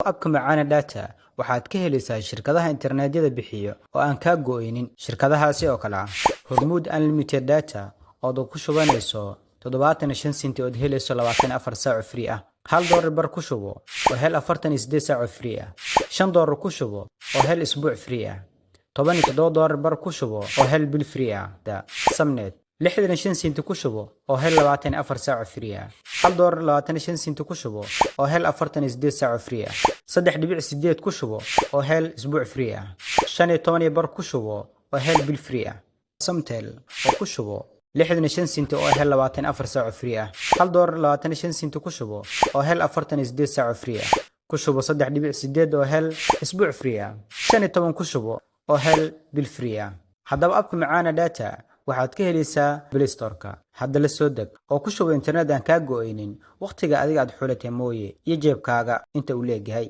abka macaana data waxaad ka helaysaa shirkadaha internetyada bixiyo oo aan ka go'aynin shirkadahaasi oo kala Hormuud Unlimited Data oo ku shubanayso 75 senti oo helayso 24 saac free ah $1 bar ku shubo oo hel 48 saac free ah $5 ku shubo oo hel isbuuc free ah $17 bar ku shubo oo hel bil free ah Samnet 65 senti ku shubo oo hel 24 saac free ah $1.25 senti ku shubo oo hel 48 saac free ah 3.8 ku shubo oo hel isbuuc free ah 15 bar ku shubo oo hel bil free ah Samtel oo ku shubo 65 senti oo hel 24 saac free ah $1.25 senti ku shubo oo hel 48 saac free ah ku shubo 3.8 oo hel isbuuc free ah 15 ku shubo oo hel bil free ah haddaba abka macaana data waxaad ka helaysaa Play Store-ka hadda la soo deg oo ku shubo internet aan ka go'aynin waqtiga adiga aad xulatay mooye iyo jeebkaaga inta uu leeyahay